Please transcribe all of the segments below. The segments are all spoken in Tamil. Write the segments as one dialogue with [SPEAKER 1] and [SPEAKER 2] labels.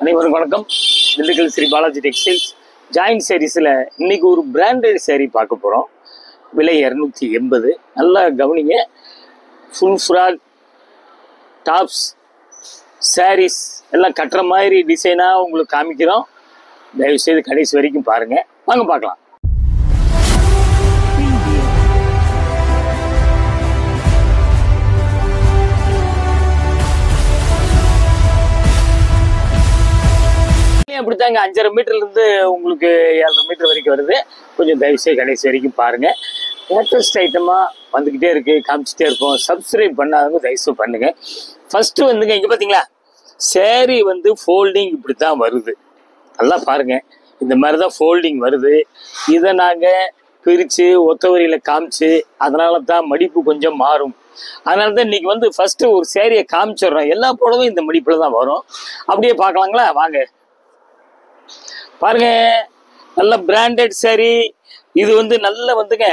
[SPEAKER 1] அனைவருக்கும் வணக்கம். திண்டுக்கல் ஸ்ரீ பாலாஜி டெக்ஸ்டைல்ஸ் ஜாயின்ட் சாரீஸில் இன்னைக்கு ஒரு பிராண்டட் சாரீ பார்க்க போகிறோம். விலை 280. நல்லா கவனிங்க. ஃபுல் ஃப்ராக் டாப்ஸ் சாரீஸ் எல்லாம் கட்டுற மாதிரி டிசைனாக உங்களுக்கு காமிக்கிறோம். தயவுசெய்து கடைசி வரைக்கும் பாருங்கள். வாங்க பார்க்கலாம். அப்படித்தாங்க 5.5 மீட்டர்லேருந்து உங்களுக்கு 7.5 மீட்டர் வரைக்கும் வருது. கொஞ்சம் தயவுசெய்து கடைசி வரைக்கும் பாருங்கள். லேட்டஸ்ட் ஐட்டமாக வந்துக்கிட்டே இருக்குது, காமிச்சிட்டே இருக்கும். சப்ஸ்கிரைப் பண்ணாதவங்க தயவுசெய்து பண்ணுங்கள். ஃபஸ்ட்டு வந்துங்க, இங்கே பார்த்தீங்களா சேரீ வந்து ஃபோல்டிங் இப்படி தான் வருது. நல்லா பாருங்கள், இந்த மாதிரி தான் ஃபோல்டிங் வருது. இதை நாங்கள் பிரித்து ஒத்த வரியில் காமிச்சு, அதனால தான் மடிப்பு கொஞ்சம் மாறும். அதனால தான் இன்றைக்கி வந்து ஃபஸ்ட்டு ஒரு சேரீயை காமிச்சிடுறோம். எல்லா புடவும் இந்த மடிப்பில் தான் வரும். அப்படியே பார்க்கலாங்களா? வாங்க பாருங்க. நல்ல பிராண்டட் சாரி. இது வந்து நல்ல வந்துங்க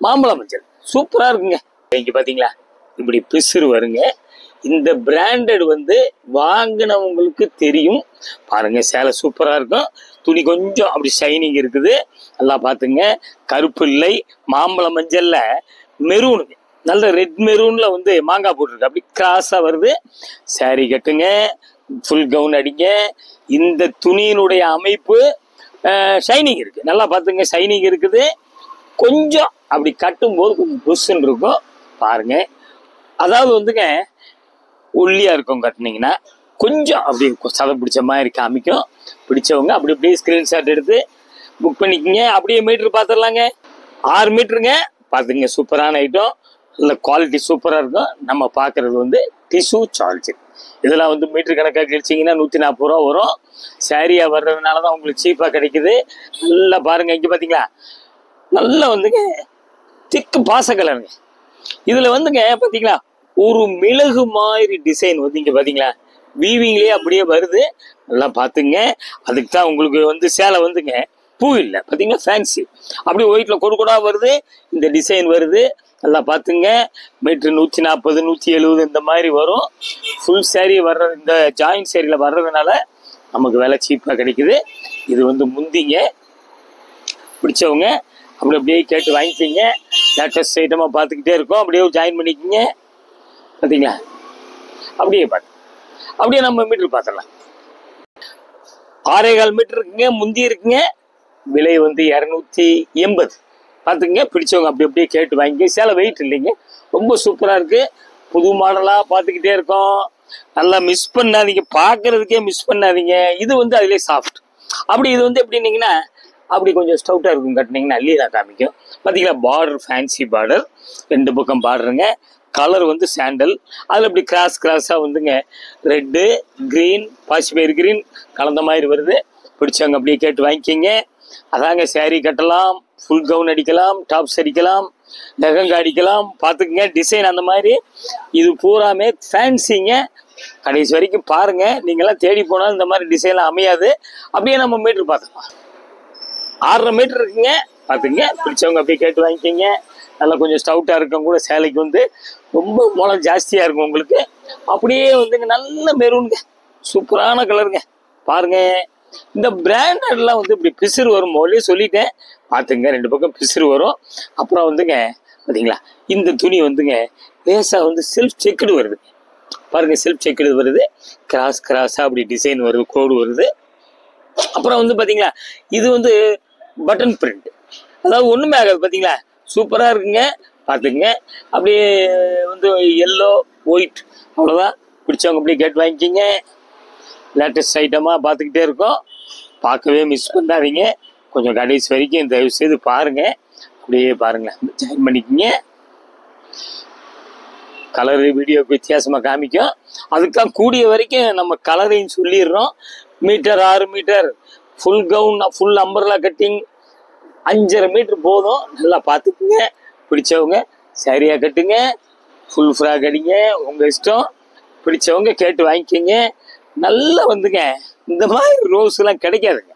[SPEAKER 1] மாம்பழ மஞ்சள் சூப்பரா இருக்குங்க. இங்க பாத்தீங்களா இப்படி பிசுறு வருங்க. இந்த பிராண்டட் வந்து வாங்கினவங்களுக்கு தெரியும். பாருங்க, சேலை சூப்பரா இருக்கும். துணி கொஞ்சம் அப்படி ஷைனிங் இருக்குது. நல்லா பாத்துங்க. கருப்பு இல்லை, மாம்பழ மஞ்சள்ல மெரூனுங்க, நல்ல ரெட் மெரூன்ல வந்து மாங்காய் போட்டிருக்கு. அப்படி கிராஸா வருது. சாரி கட்டுங்க, ஃபுல் கவுன் அடிங்க. இந்த துணியினுடைய அமைப்பு ஷைனிங் இருக்கு. நல்லா பார்த்துங்க, ஷைனிங் இருக்குது. கொஞ்சம் அப்படி கட்டும்போது கொஞ்சம் புஷ்ன்னு இருக்கும் பாருங்க. அதாவது வந்துங்க ஒல்லியா இருக்கும் கட்டினீங்கன்னா, கொஞ்சம் அப்படி சதை பிடிச்ச மாதிரி காமிக்கும். பிடிச்சவங்க அப்படி அப்படியே ஸ்கிரீன்ஷாட் எடுத்து புக் பண்ணிக்கோங்க. அப்படியே மீட்டர் பார்த்துடலாங்க. 6 மீட்டருங்க. பார்த்துங்க, சூப்பரான ஐட்டம், நல்ல குவாலிட்டி சூப்பராக இருக்கும். நம்ம பார்க்குறது வந்து டிஷ்யூ சார்ஜ். இதெல்லாம் வந்து மீட்டர் கணக்காக கிழிச்சிங்கன்னா 140 ரூபா வரும். சாரியாக வர்றதுனால தான் உங்களுக்கு சீப்பாக கிடைக்குது. நல்லா பாருங்கள். இங்கே பார்த்தீங்களா நல்லா வந்துங்க திக்கு பாச கலருங்க. இதில் வந்துங்க பார்த்தீங்களா ஒரு மிளகு மாதிரி டிசைன் வந்து இங்கே பார்த்தீங்களா வீவிங்லேயே அப்படியே வருது. நல்லா பார்த்துங்க. அதுக்கு தான் உங்களுக்கு வந்து சேலை வந்துங்க பூ இல்லை பார்த்தீங்களா, ஃபேன்சி அப்படியே ஒயிட்டில் கொடுக்கூடா வருது. இந்த டிசைன் வருது. நல்லா பார்த்துங்க. மீட்ரு 140 170 இந்த மாதிரி வரும். ஃபுல் சேரீ வர்றது, இந்த ஜாயின்ட் சேரீயில் வர்றதுனால நமக்கு விலை சீப்பாக கிடைக்குது. இது வந்து முந்திங்க. பிடிச்சவங்க அப்படி அப்படியே கேட்டு வாங்கிக்கிங்க. லேட்டஸ்ட் ஐட்டமாக பார்த்துக்கிட்டே இருக்கோம். அப்படியே ஜாயின் பண்ணிக்கிங்க. பார்த்தீங்களா அப்படியே பார்த்து அப்படியே நம்ம மீட்ரு பார்த்துடலாம். 6.25 மீட்டர் இருக்குங்க. முந்தி இருக்குங்க. விலை வந்து 280. பார்த்துங்க. பிடிச்சவங்க அப்படி அப்படியே கேட்டு வாங்கி. சேலை வெயிட் இல்லைங்க, ரொம்ப சூப்பராக இருக்குது. புது மாடலாக பார்த்துக்கிட்டே இருக்கோம். நல்லா மிஸ் பண்ணாதீங்க, பார்க்குறதுக்கே மிஸ் பண்ணாதீங்க. இது வந்து அதிலே சாஃப்ட். அப்படி இது வந்து எப்படின்னீங்கன்னா அப்படி கொஞ்சம் ஸ்டவுட்டாக இருக்கும். கட்டினீங்கன்னா அள்ளியாக காமிக்கும். பார்த்தீங்களா பார்டர் ஃபேன்சி பார்டர், 2 பக்கம் பார்டருங்க. கலர் வந்து சாண்டல், அதில் இப்படி கிராஸாக வந்துங்க ரெட்டு க்ரீன், பாசிப்பயிர் க்ரீன் கலந்த மாதிரி வருது. பிடிச்சவங்க அப்படியே கேட்டு வாங்கிக்கிங்க. அதாங்க சேரீ கட்டலாம், ஃபுல் கவுன் அடிக்கலாம், டாப்ஸ் அடிக்கலாம், லெஹங்கா அடிக்கலாம். பார்த்துக்குங்க டிசைன் அந்த மாதிரி. இது பூராமே ஃபேன்சிங்க. கடைசி வரைக்கும் பாருங்கள். நீங்களாம் தேடி போனால் இந்த மாதிரி டிசைன்லாம் அமையாது. அப்படியே நம்ம மீட்ரு பார்த்துக்கலாம். 6.5 மீட்டர் இருக்குங்க. பார்த்துங்க. பிடிச்சவங்க அப்படியே கேட்டு வாங்கிக்கிங்க. நல்லா கொஞ்சம் ஸ்டவுட்டாக இருக்கும் கூட. சேலைக்கு வந்து ரொம்ப மூலம் ஜாஸ்தியாக இருக்கும் உங்களுக்கு. அப்படியே வந்துங்க நல்ல மெரூனுங்க, சூப்பரான கலருங்க. பாருங்கள். இந்த பிராண்டட்லாம் வந்து இப்படி பிசுறு வரும். முதலே சொல்லிட்டேன். பார்த்துங்க, 2 பக்கம் பிசுறு வரும். அப்புறம் வந்துங்க பார்த்தீங்களா இந்த துணி வந்துங்க லேசாக வந்து செல்ஃப் செக்குடு வருது. பாருங்கள், செல்ஃப் செக்குடு வருது. கிராஸாக அப்படி டிசைன் வருது, கோடு வருது. அப்புறம் வந்து பார்த்தீங்களா இது வந்து பட்டன் பிரிண்ட், அதாவது ஒன்றுமே ஆகாது. பார்த்தீங்களா சூப்பராக இருக்குங்க. பார்த்துக்குங்க. அப்படியே வந்து எல்லோ ஒயிட், அவ்வளோதான். பிடிச்சவங்க அப்படியே கேட்டு வாங்கிக்கிங்க. லேட்டஸ்ட் ஐட்டமாக பார்த்துக்கிட்டே இருக்கோம். பார்க்கவே மிஸ் பண்ணாதீங்க. கொஞ்சம் கடைசி வரைக்கும் தயவுசெய்து பாருங்கள். அப்படியே பாருங்களேன், ஜாயின் பண்ணிக்கிங்க. கலரு வீடியோக்கு வித்தியாசமாக காமிக்கும். அதுக்காக கூடிய வரைக்கும் நம்ம கலரையும் சொல்லிடுறோம். Metre 6 metre, full gown, full umbrella cutting 5.5 metre போதும். நல்லா பார்த்துக்குங்க. பிடிச்சவங்க சரியாக கட்டுங்க, ஃபுல் ஃப்ராக் அடிங்க, உங்கள் இஷ்டம். பிடிச்சவங்க கேட்டு வாங்கிக்கிங்க. நல்லா வந்துங்க இந்த மாதிரி ரோஸ்லாம் கிடைக்காதுங்க.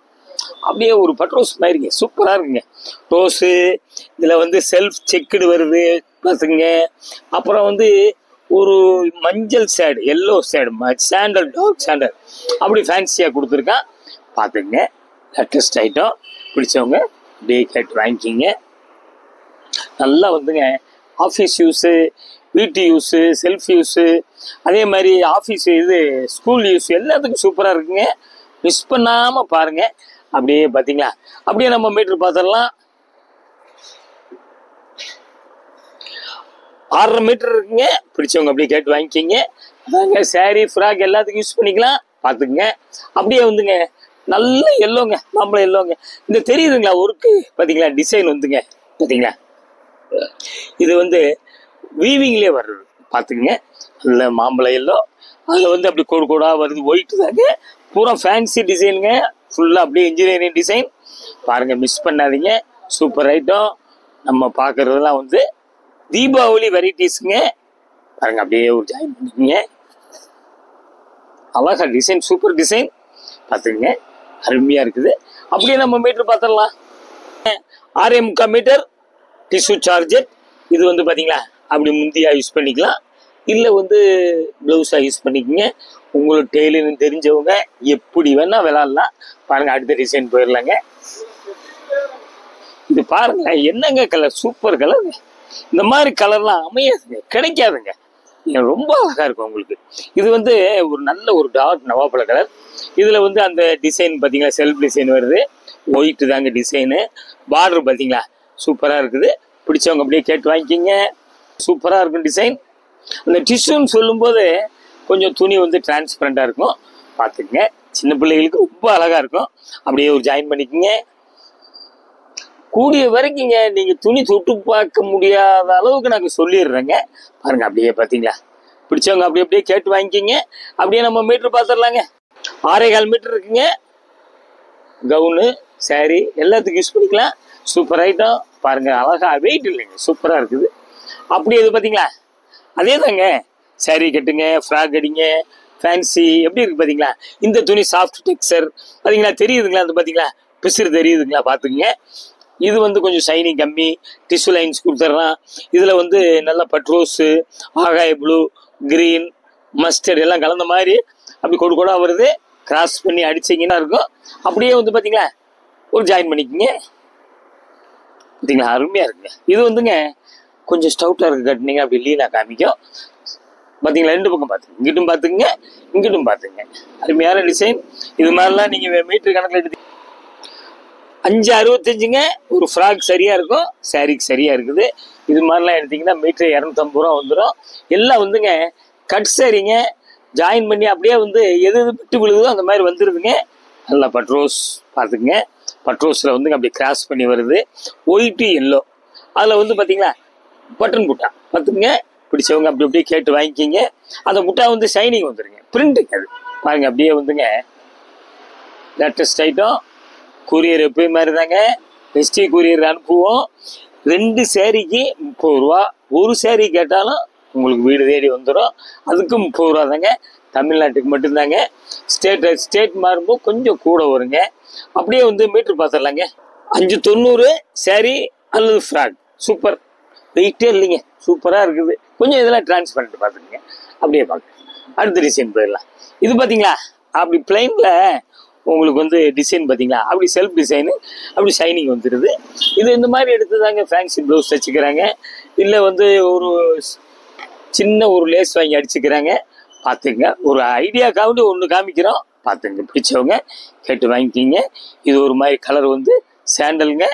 [SPEAKER 1] அப்படியே ஒரு பட்ரோஸ் மாதிரிங்க, சூப்பராக இருக்குங்க ரோஸு. இதில் வந்து செல்ஃப் செக்குடு வருது பார்த்துங்க. அப்புறம் வந்து ஒரு மஞ்சள் சேடு, எல்லோ சேடு, சாண்டல், டார்க் சாண்டல் அப்படி ஃபேன்சியாக கொடுத்துருக்கான். பார்த்துங்க, லேட்டஸ்ட் ஐட்டம். பிடிச்சவங்க அப்படியே கேட்டு வாங்கிக்கிங்க. நல்லா வந்துங்க ஆஃபீஸ் யூஸு, வீட்டு யூஸு, செல்ஃப் யூஸு, அதே மாதிரி ஆஃபீஸ் இது ஸ்கூல் யூஸ் எல்லாத்துக்கும் சூப்பராக இருக்குங்க. மிஸ் பண்ணாமல் பாருங்கள். அப்படியே பார்த்தீங்களா, அப்படியே நம்ம மீட்டர் பார்த்துடலாம். 6.5 மீட்டர் இருக்குங்க. பிடிச்சவங்க அப்படியே கேட்டு வாங்கிக்கிங்க. அதாங்க சாரி, ஃப்ராக் எல்லாத்துக்கும் யூஸ் பண்ணிக்கலாம். பார்த்துக்குங்க. அப்படியே வந்துங்க நல்ல எல்லோங்க, மாம்பழம் எல்லோங்க. இந்த தெரியுதுங்களா ஒர்க்கு பார்த்தீங்களா, டிசைன் வந்துங்க பார்த்தீங்களா, இது வந்து வீவிங்லேயே வர்றது. பார்த்துக்குங்க, நல்ல மாம்பழம் எல்லோ. அதில் வந்து அப்படி கோடு கோடாக வருது, ஒயிட்டு தாங்க. பூரா ஃபேன்சி டிசைனுங்க, ஃபுல்லாக அப்படியே இன்ஜினியரிங் டிசைன். பாருங்கள், மிஸ் பண்ணாதீங்க. Super item. நம்ம பார்க்குறதெல்லாம் வந்து தீபாவளி வெரைட்டிஸுங்க. பாருங்க, அப்படியே ஒரு ஜாயின் பண்ணிக்கோங்க. அழகா டிசைன், சூப்பர் டிசைன். பார்த்துக்குங்க, அருமையாக இருக்குது. அப்படியே நம்ம மீட்டர் பார்த்துடலாம். 6.25 மீட்டர் டிஷ்யூ சார்ஜர். இது வந்து பார்த்தீங்களா, அப்படி முந்தியாக யூஸ் பண்ணிக்கலாம், இல்லை வந்து ப்ளவுஸாக யூஸ் பண்ணிக்கோங்க. உங்களுக்கு டெய்லரிங் தெரிஞ்சவங்க எப்படி வேணால் விளாட்லாம். பாருங்கள், அடுத்த டிசைன் போயிடலாங்க. இது பாருங்க, என்னங்க கலர், சூப்பர் கலருங்க. இந்த மாதிரி கலர்லாம் அமையாதுங்க, கிடைக்காதுங்க. ரொம்ப அழகாக இருக்கும் உங்களுக்கு. இது வந்து ஒரு நல்ல ஒரு டார்க் நவாப்பழ கலர். இதில் வந்து அந்த டிசைன் பார்த்தீங்களா, செல்ஃப் டிசைன் வருது. ஒயிட்டு தாங்க டிசைனு. பார்டர் பார்த்தீங்களா, சூப்பராக இருக்குது. பிடிச்சவங்க அப்படியே கேட்டு வாங்கிக்கிங்க. சூப்பராக இருக்கும் டிசைன். அந்த டிஷ்யூன்னு சொல்லும்போது கொஞ்சம் துணி வந்து டிரான்ஸ்பரண்டாக இருக்கும். பார்த்துக்குங்க, சின்ன பிள்ளைகளுக்கு ரொம்ப அழகாக இருக்கும். அப்படியே ஒரு ஜாயின் பண்ணிக்கோங்க. கூடிய வரைக்குங்க நீங்கள் துணி தொட்டு பார்க்க முடியாத அளவுக்கு நாங்கள் சொல்லிடுறேங்க. பாருங்க, அப்படியே பார்த்தீங்களா, பிடிச்சவங்க அப்படி அப்படியே கேட்டு வாங்கிக்கிங்க. அப்படியே நம்ம மீட்ரு பார்த்துடலாங்க. 6.25 மீட்டர் இருக்குங்க. கவுனு, சாரி எல்லாத்துக்கும் யூஸ் பண்ணிக்கலாம். Super item. பாருங்க, அழகா வெயிட் இல்லைங்க, சூப்பராக இருக்குது. அப்படியே இது பார்த்தீங்களா, அதே தாங்க. சாரி கட்டுங்க, ஃப்ராக் அடிங்க, ஃபேன்சி எப்படி இருக்குது பார்த்தீங்களா. இந்த துணி சாஃப்ட் டெக்ஸ்சர் பார்த்தீங்களா, தெரியுதுங்களா, அது பார்த்தீங்களா, பிசுறு தெரியுதுங்களா. பார்த்துக்குங்க. இது வந்து கொஞ்சம் ஷைனிங் கம்மி, டிஷ்யூ லைன்ஸ் கொடுத்துட்றான். இதில் வந்து நல்ல பட்ரோஸு, ஆகாய ப்ளூ, கிரீன், மஸ்டர்ட் எல்லாம் கலந்த மாதிரி அப்படி கொடு கூட வருது. கிராஸ் பண்ணி அடிச்சிங்கன்னா இருக்கும். அப்படியே வந்து பார்த்தீங்களா, ஒரு ஜாயின் பண்ணிக்கோங்க. பார்த்தீங்களா, அருமையாக இருக்குங்க. இது வந்துங்க கொஞ்சம் ஸ்டவுட்டாக இருக்குது, கட்டினீங்க அப்படி லீனாக காமிக்கும். பார்த்தீங்களா, 2 பக்கம் பார்த்துங்க, இங்கிட்டும் பார்த்துக்குங்க, இங்கிட்டும் பார்த்துங்க. அருமையான டிசைன். இது மாதிரிலாம் நீங்கள் மீட்டர் கணக்கில் எடுத்து 5.65ங்க. ஒரு ஃப்ராக் சரியாக இருக்கும், சாரிக்கு சரியாக இருக்குது. இது மாதிரிலாம் எடுத்திங்கன்னா மீட்டர் 250 ரூபா வந்துடும். எல்லாம் வந்துங்க கட் சாரிங்க. ஜாயின் பண்ணி அப்படியே வந்து எது எது விட்டு விழுகுதோ அந்த மாதிரி வந்துடுதுங்க. நல்லா பட்ரோஸ் பார்த்துக்குங்க. பட்ரோஸில் வந்துங்க அப்படி கிராஸ் பண்ணி வருது. White yellow. அதில் வந்து பார்த்தீங்களா பட்டன் புட்டா பார்த்துக்குங்க. பிடிச்சவங்க அப்படி அப்படியே கேட்டு வாங்கிக்கிங்க. அந்த புட்டா வந்து ஷைனிங் வந்துடுங்க, பிரிண்ட்டுங்க. அது பாருங்க, அப்படியே வந்துங்க லேட்டஸ்ட் ஐட்டம். கூரியர் எப்பயும் மாதிரி தாங்க, எஸ்டி கூரியர் அனுப்புவோம். 2 சேரீக்கு 30 ரூபா. ஒரு சேரீ கேட்டாலும் உங்களுக்கு வீடு தேடி வந்துடும். அதுக்கு 30 ரூபா தாங்க. தமிழ்நாட்டுக்கு மட்டும்தாங்க. ஸ்டேட் மாறும்போது கொஞ்சம் கூட வருங்க. அப்படியே வந்து மீட்ரு பார்த்துடலாங்க. 5.90 சேரீ அல்லது ஃப்ராக். சூப்பர், வெயிட்டே இல்லைங்க, சூப்பராக இருக்குது. கொஞ்சம் இதெல்லாம் டிரான்ஸ்பரண்ட் பார்த்துக்குங்க. அப்படியே பார்க்க அடுத்த டிசைன் போயிடலாம். இது பார்த்தீங்களா, அப்படி பிளைனில் உங்களுக்கு வந்து டிசைன் பார்த்தீங்களா, அப்படி செல்ஃப் டிசைனு, அப்படி ஷைனிங் வந்துடுது. இது இந்த மாதிரி எடுத்து தாங்க ஃபேன்சி ப்ளவுஸ் தைச்சிக்கிறாங்க. இல்லை வந்து ஒரு சின்ன ஒரு லேஸ் வாங்கி அடிச்சுக்கிறாங்க. பார்த்துங்க, ஒரு ஐடியாக்காவது ஒன்று காமிக்கிறோம். பார்த்துங்க, பிடிச்சவங்க கேட்டு வாங்கிக்கிங்க. இது ஒரு மாதிரி கலர் வந்து சாண்டலுங்க.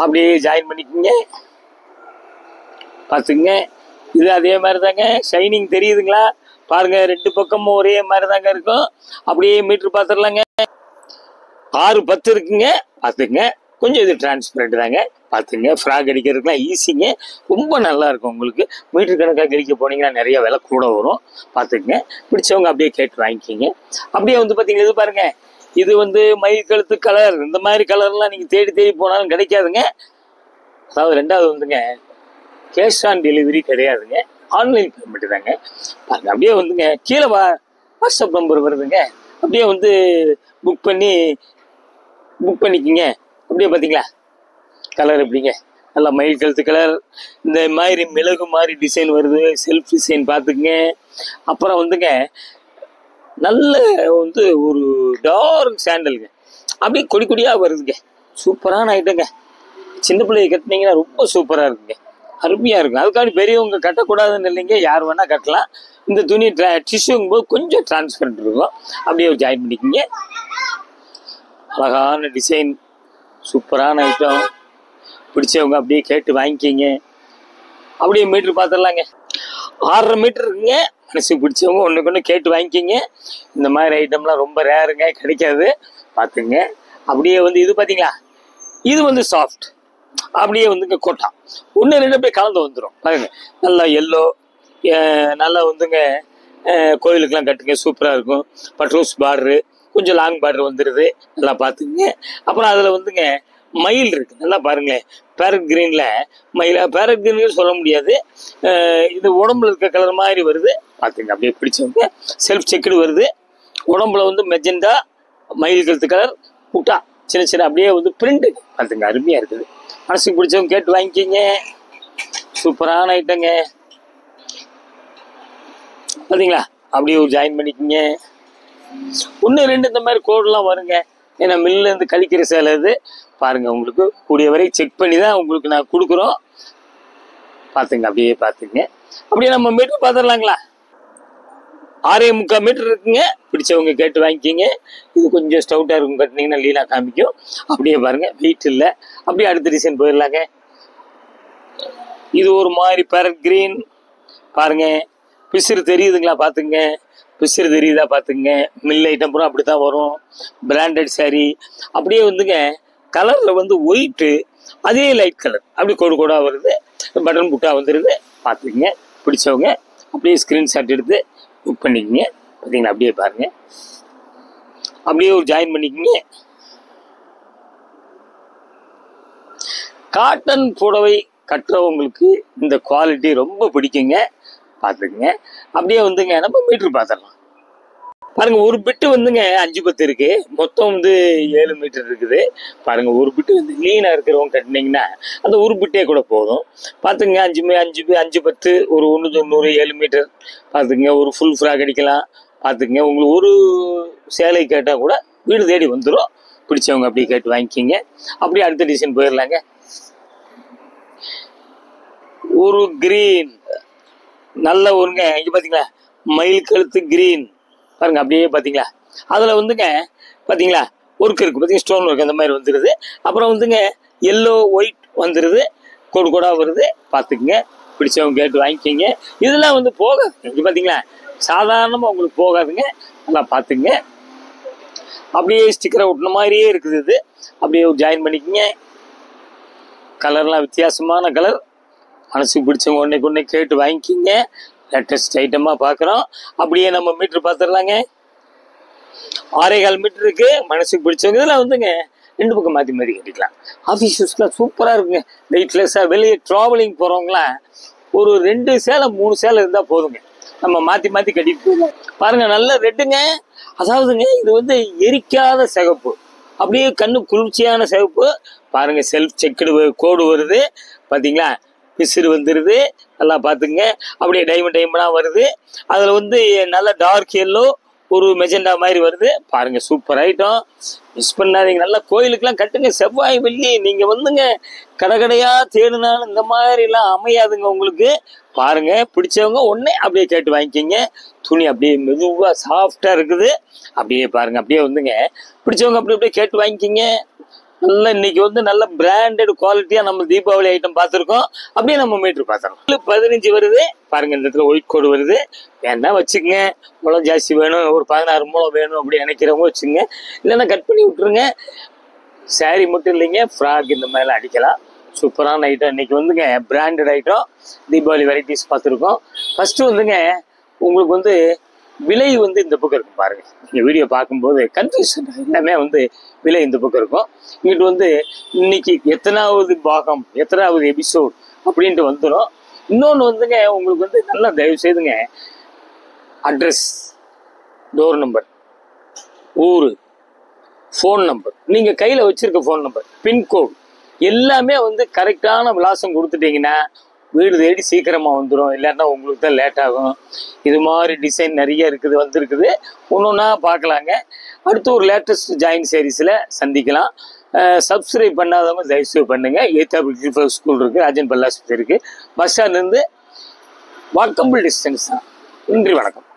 [SPEAKER 1] அப்படியே ஜாயின் பண்ணிக்கோங்க. பார்த்துங்க, இது அதே மாதிரி தாங்க. ஷைனிங் தெரியுதுங்களா, பாருங்க, 2 பக்கமும் ஒரே மாதிரி தாங்க இருக்கும். அப்படியே மீட்டர் பார்த்துடலாங்க. 6.10 இருக்குங்க. பார்த்துங்க, கொஞ்சம் இது டிரான்ஸ்பரண்ட் தாங்க. பார்த்துங்க, ஃப்ராக் அடிக்கிறதுக்குலாம் ஈஸிங்க, ரொம்ப நல்லா இருக்கும். உங்களுக்கு மீட்டர் கணக்காக கழிக்க போனீங்கன்னா நிறைய விலை கூட வரும். பார்த்துங்க, பிடிச்சவங்க அப்படியே கேட்டு வாங்கிக்கிங்க. அப்படியே வந்து பார்த்தீங்கன்னா இது பாருங்க, இது வந்து மயில் கழுத்து கலர். இந்த மாதிரி கலர்லாம் நீங்கள் தேடி தேடி போனாலும் கிடைக்காதுங்க. அதாவது 2வது வந்துங்க கேஷ் ஆன் டெலிவரி கிடையாதுங்க, ஆன்லைன் பேமெண்ட் தாங்க. அப்படியே வந்துங்க கீழே வாட்ஸ்அப் நம்பர் வருதுங்க, அப்படியே வந்து புக் பண்ணிக்கிங்க. அப்படியே பார்த்தீங்களா கலர் எப்படிங்க, நல்லா மயில் கழுத்து கலர், இந்த மாதிரி மிளகு மாதிரி டிசைன் வருது, செல்ஃப் டிசைன் பார்த்துக்குங்க. அப்புறம் வந்துங்க நல்ல வந்து ஒரு டார்க் சாண்டலுங்க, அப்படியே கொடி கொடியாக வருதுங்க. சூப்பரான ஐட்டங்க. சின்ன பிள்ளைய கட்டினீங்கன்னா ரொம்ப சூப்பராக இருக்குங்க, அருமையாக இருக்கும். அதுக்காண்டி பெரியவங்க கட்டக்கூடாதுன்னு இல்லைங்க, யார் வேணால் கட்டலாம். இந்த துணி டிஷ்யூங்கும் போது கொஞ்சம் டிரான்ஸ்பரண்ட் இருக்கும், அப்படியே ஒரு ஜாயின் பண்ணிக்கிங்க. அழகான டிசைன், சூப்பரான ஐட்டம். பிடிச்சவங்க அப்படியே கேட்டு வாங்கிக்கிங்க. அப்படியே மீட்ரு பார்த்துடலாங்க. 6.5 மீட்டர் இருக்குங்க. மனசுக்கு பிடிச்சவங்க ஒன்றுக்கு ஒன்று கேட்டு வாங்கிக்கிங்க. இந்த மாதிரி ஐட்டம்லாம் ரொம்ப ரேருங்க, கிடைக்காது, பார்த்துங்க. அப்படியே வந்து இது பார்த்தீங்களா, இது வந்து சாஃப்ட், அப்படியே வந்துங்க கோட்டா 1-2 அப்படியே கலந்து வந்துடும் பாருங்க. நல்லா எல்லோ, நல்லா வந்துங்க கோயிலுக்கெல்லாம் கட்டுங்க, சூப்பராக இருக்கும். பட்ரோஸ் பார்டரு, கொஞ்சம் லாங் பார்டர் வந்துடுது, நல்லா பார்த்துக்குங்க. அப்புறம் அதில் வந்துங்க மயில் இருக்குது, நல்லா பாருங்களேன். பேரட் கிரீனில் மயில், பேரட் கிரீன் சொல்ல முடியாது, இது உடம்புல இருக்க கலர் மாதிரி வருது, பார்த்துங்க. அப்படியே பிடிச்சவங்க செல்ஃப் செக்குடு வருது, உடம்புல வந்து மெஜெண்டா மயில் கழுத்து கலர் புட்டா சின்ன சின்ன அப்படியே வந்து பிரிண்ட் பார்த்துங்க, அருமையாக இருக்குது. மனசுக்கு பிடிச்சவங்க கேட்டு வாங்கிக்கிங்க. சூப்பரான ஐட்டங்க, பார்த்தீங்களா. அப்படியே ஒரு ஜாயின் பண்ணிக்கிங்க. 1-2 இந்த மாதிரி கோடெலாம் வருங்க, ஏன்னா மில்லேருந்து கழிக்கிற சேலை இது பாருங்க. உங்களுக்கு கூடிய வரை செக் பண்ணி தான் உங்களுக்கு நான் கொடுக்குறோம், பார்த்துங்க. அப்படியே பார்த்துங்க. அப்படியே நம்ம மீட்டர் பார்த்துடலாங்களா. 6.25 மீட்டர் இருக்குங்க. பிடிச்சவங்க கேட்டு வாங்கிக்கிங்க. இது கொஞ்சம் ஸ்டவுட்டாக இருக்கும், கட்டினீங்கன்னா லீனாக காமிக்கும். அப்படியே பாருங்க, வெயிட் இல்லை. அப்படியே அடுத்த டிசைன் போயிடலாங்க. இது ஒரு மாதிரி பேரட் கிரீன் பாருங்க, பிசுறு தெரியுதுங்களா, பார்த்துங்க. பிசுறு தெரியுதா பார்த்துங்க. மில் ஐட்டம் பூரா அப்படி தான் வரும், பிராண்டட் சாரீ. அப்படியே வந்துங்க கலரில் வந்து ஒயிட்டு, அதே லைட் கலர், அப்படி கோடு கோடாக வருது, பட்டன் புட்டா வந்துடுது, பார்த்துக்குங்க. பிடிச்சவங்க அப்படியே ஸ்க்ரீன்ஷாட் எடுத்து புக் பண்ணிக்கோங்க. பார்த்தீங்களா, அப்படியே பாருங்க. அப்படியே ஒரு ஜாயின் பண்ணிக்கோங்க. காட்டன் புடவை கட்டுறவங்களுக்கு இந்த குவாலிட்டி ரொம்ப பிடிக்குங்க, பார்த்துக்குங்க. அப்படியே வந்துங்க நம்ம மீட்ரு பார்த்துடலாம் பாருங்க. ஒரு பிட்டு வந்துங்க 5-10 இருக்கு, மொத்தம் வந்து 7 மீட்டர் இருக்குது பாருங்க. ஒரு பிட்டு வந்து லீனாக இருக்கிறவங்க கட்டினீங்கன்னா அந்த ஒரு பிட்டே கூட போதும், பார்த்துங்க. 5-10 ஒரு 1-90 7 மீட்டர் பார்த்துக்குங்க. ஒரு ஃபுல் ஃப்ராக் அடிக்கலாம், பார்த்துக்குங்க. உங்களுக்கு ஒரு சேலை கேட்டால் கூட வீடு தேடி வந்துடும். பிடிச்சவங்க அப்படியே கேட்டு வாங்கிக்கிங்க. அப்படியே அடுத்த டிசைன் போயிடலாங்க. ஒரு கிரீன் நல்ல ஒருங்க, இங்கே பார்த்தீங்களா, மயில் கழுத்து கிரீன் பாருங்க. அப்படியே பார்த்தீங்களா, அதில் வந்துங்க பார்த்தீங்களா ஒர்க் இருக்குது, பார்த்தீங்கன்னா ஸ்டோன் ஒர்க் அந்த மாதிரி வந்துடுது. அப்புறம் வந்துங்க எல்லோ ஒயிட் வந்துடுது, கோடு கோடாக வருது, பார்த்துக்குங்க. பிடிச்சவங்க கேட்டு வாங்கிக்கிங்க. இதெல்லாம் வந்து போகாது, இங்கே பார்த்தீங்களா, சாதாரணமாக உங்களுக்கு போகாதுங்க, நல்லா பார்த்துங்க. அப்படியே ஸ்டிக்கரை ஒட்டின மாதிரியே இருக்குது இது. அப்படியே ஜாயின் பண்ணிக்கோங்க. கலர்லாம் வித்தியாசமான கலர், மனசுக்கு பிடிச்சவங்க ஒன்றைக்கு ஒன்றே கேட்டு வாங்கிக்கிங்க. லேட்டஸ்ட் ஐட்டமாக பார்க்குறோம். அப்படியே நம்ம மீட்ரு பார்த்துடலாங்க. 6.25 மீட்டர் இருக்கு. மனசுக்கு பிடிச்சவங்க இதெல்லாம் வந்துங்க 2 பக்கம் மாற்றி மாற்றி கட்டிக்கலாம். ஆஃபீஸ் யூஸ்க்குலாம் சூப்பராக இருக்குங்க, வெயிட்லெஸ்ஸாக. வெளியே ட்ராவலிங் போகிறவங்களாம் ஒரு 2 சேலை 3 சேலை இருந்தால் போதுங்க, நம்ம மாற்றி மாற்றி கட்டிட்டு போயிடலாம். பாருங்கள், நல்ல ரெட்டுங்க. அதாவதுங்க இது வந்து எரிக்காத சிகப்பு, அப்படியே கண்ணு குளிர்ச்சியான சிகப்பு பாருங்கள். செல்ஃப் செக்குடு கோடு வருது, பார்த்தீங்களா. பிசுறு வந்துடுது, நல்லா பார்த்துங்க. அப்படியே டைமண்டாக வருது. அதில் வந்து நல்ல டார்க் எல்லோ, ஒரு மெஜெண்டா மாதிரி வருது பாருங்க. சூப்பர் ஐட்டம், மிஸ் பண்ணாதீங்க. நல்லா கோயிலுக்கெல்லாம் கட்டுங்க. செவ்வாய் வெள்ளி நீங்கள் வந்துங்க கடையாக தேடினாலும் இந்த மாதிரிலாம் அமையாதுங்க உங்களுக்கு. பாருங்க, பிடிச்சவங்க ஒன்றே அப்படியே கேட்டு வாங்கிக்கிங்க. துணி அப்படியே மெதுவாக சாஃப்டாக இருக்குது. அப்படியே பாருங்க, அப்படியே வந்துங்க பிடிச்சவங்க அப்படி அப்படியே கேட்டு வாங்கிக்கிங்க. நல்லா இன்னைக்கு வந்து நல்ல பிராண்டட் குவாலிட்டியாக நம்ம தீபாவளி ஐட்டம் பார்த்துருக்கோம். அப்படியே நம்ம மீட்ரு பார்த்தோம். 15 வருது பாருங்க. இந்த இடத்துல ஒயிட் கோடு வருது, வேணா வச்சுக்கோங்க. முளம் ஜாஸ்தி வேணும், ஒரு 16 முளம் வேணும் அப்படி நினைக்கிறவங்க வச்சுங்க, இல்லைன்னா கட் பண்ணி விட்டுருங்க. சாரீ மட்டும் இல்லைங்க, ஃப்ராக் இந்த மாதிரிலாம் அடிக்கலாம். சூப்பரான ஐட்டம் இன்னைக்கு வந்துங்க, பிராண்டட் ஐட்டம் தீபாவளி வெரைட்டிஸ் பார்த்துருக்கோம். ஃபர்ஸ்ட் வந்துங்க உங்களுக்கு வந்து விலை வந்து இந்த பக்கம் இருக்கும் பாருங்க. நீங்கள் வீடியோ பார்க்கும்போது கன்ஃபியூஷன் எல்லாமே வந்து விலை இந்த பக்கம் இருக்கும். இங்கிட்டு வந்து இன்னைக்கு எத்தனாவது பாகம், எத்தனாவது எபிசோட் அப்படின்ட்டு வந்துடும். இன்னொன்று வந்துங்க உங்களுக்கு வந்து நல்லா தயவு செய்துங்க அட்ரஸ், டோர் நம்பர், ஊர், ஃபோன் நம்பர், நீங்கள் கையில் வச்சுருக்க ஃபோன் நம்பர், பின்கோடு எல்லாமே வந்து கரெக்டான விலாசம் கொடுத்துட்டீங்கன்னா வீடு தேடி சீக்கிரமாக வந்துடும். இல்லைன்னா உங்களுக்கு தான் லேட் ஆகும். இது மாதிரி டிசைன் நிறைய இருக்குது, வந்திருக்குது. ஒன்று ஒன்றா பார்க்கலாங்க. அடுத்து ஒரு லேட்டஸ்ட் ஜாயின் சீரீஸில் சந்திக்கலாம். சப்ஸ்கிரைப் பண்ணாதவங்க தயவுசெய்து பண்ணுங்கள். ஏத்தாப்பு ஸ்கூல் இருக்குது, ராஜன் பல்லாஸ்பத்திரி இருக்குது, பஸ் ஸ்டாண்ட்லேருந்து வாக்கபிள் டிஸ்டன்ஸ் தான். நன்றி, வணக்கம்.